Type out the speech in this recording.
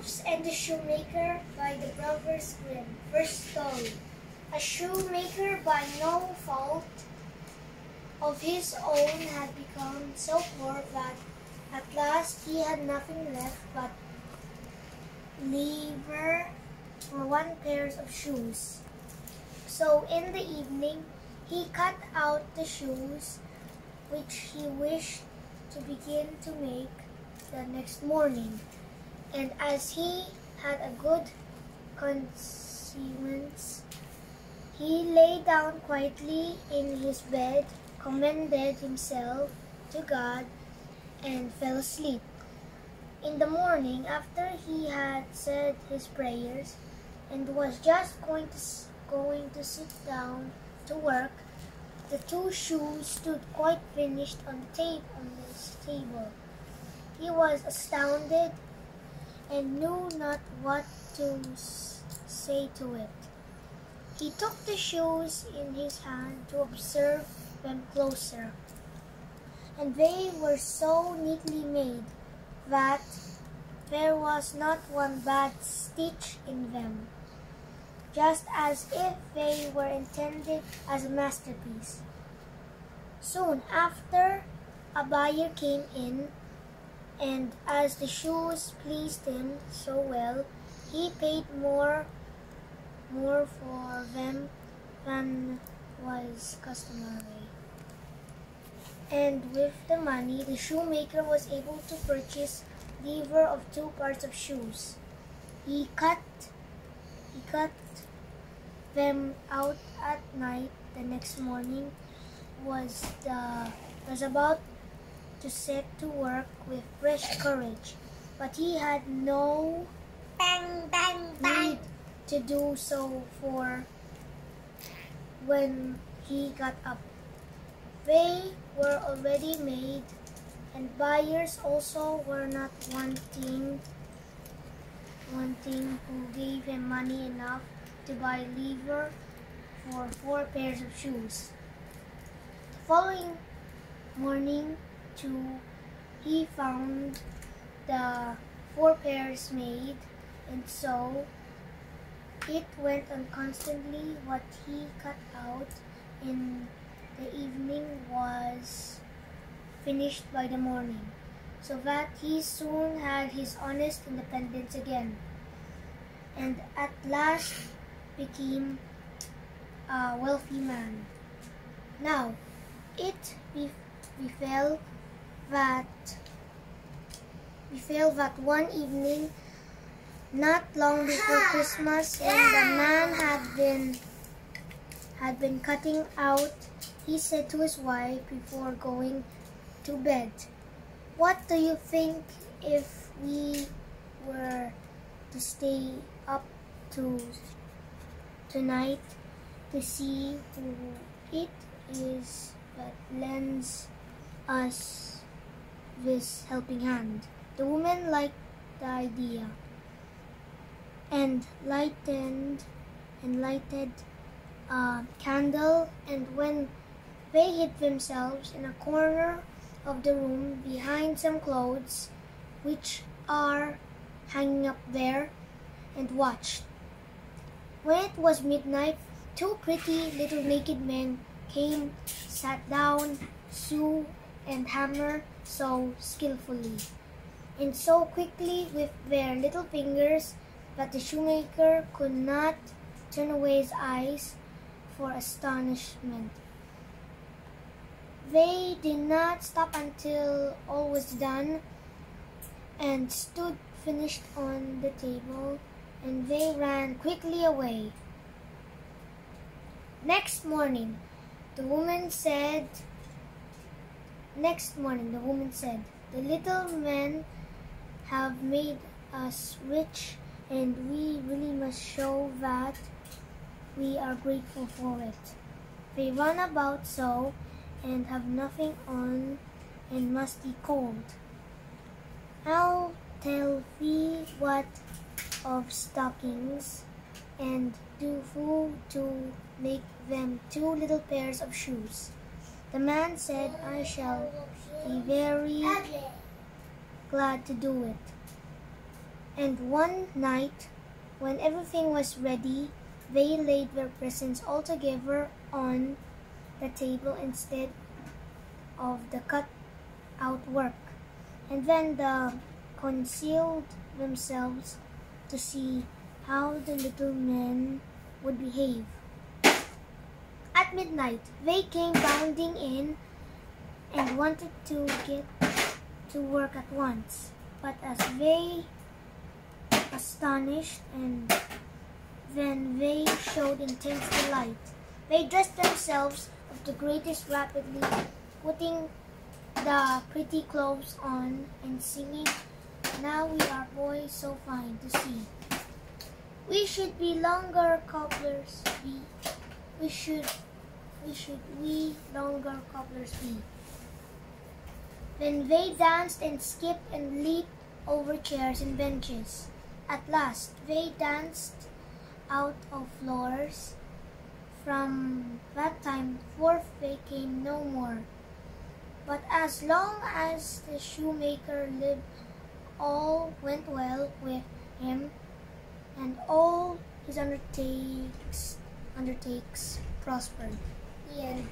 Wolves and the Shoemaker by the Brothers Grimm. First story. A shoemaker by no fault of his own had become so poor that at last he had nothing left but leather for 1 pair of shoes. So in the evening he cut out the shoes which he wished to begin to make the next morning. And as he had a good conscience, he lay down quietly in his bed, commended himself to God, and fell asleep. In the morning, after he had said his prayers and was just going to sit down to work, the 2 shoes stood quite finished on his table. He was astounded and knew not what to say to it. He took the shoes in his hand to observe them closer, and they were so neatly made that there was not one bad stitch in them, just as if they were intended as a masterpiece. Soon after, a buyer came in, and as the shoes pleased him so well, he paid more for them than was customary. And with the money, the shoemaker was able to purchase leather of 2 pairs of shoes. He cut them out at night. The next morning was about to set to work with fresh courage, but he had no need to do so, for when he got up, they were already made, and buyers also were not wanting who gave him money enough to buy leather for 4 pairs of shoes. The following morning, too, he found the 4 pairs made, and so it went on constantly. What he cut out in the evening was finished by the morning, so that he soon had his honest independence again, and at last became a wealthy man. Now, it befell that one evening, not long before Christmas, when the man had been cutting out, he said to his wife before going to bed, "What do you think if we were to stay up tonight to see who it is that lends us this helping hand?" The woman liked the idea and lighted a candle, and when they hid themselves in a corner of the room behind some clothes which are hanging up there, and watched. When it was midnight, 2 pretty little naked men came, sat down, sew and hammer so skillfully, and so quickly with their little fingers that the shoemaker could not turn away his eyes for astonishment. They did not stop until all was done and stood finished on the table, and they ran quickly away. Next morning, the woman said, "The little men have made us rich, and we really must show that we are grateful for it. They run about so, and have nothing on, and must be cold. I'll tell thee what of stockings, and do fool to make them 2 little pairs of shoes." The man said, "I shall be very glad to do it." And one night, when everything was ready, they laid their presents all together on the table instead of the cut-out work. And then they concealed themselves to see how the little men would behave. At midnight, they came bounding in and wanted to get to work at once. But as they astonished, and then they showed intense delight. They dressed themselves of the greatest rapidly, putting the pretty clothes on and singing, "Now we are boys so fine to see. We should be longer cobblers be. We longer cobblers be." Then they danced and skipped and leaped over chairs and benches. At last, they danced out of floors. From that time forth they came no more. But as long as the shoemaker lived, all went well with him, and all his undertakes prospered. The end.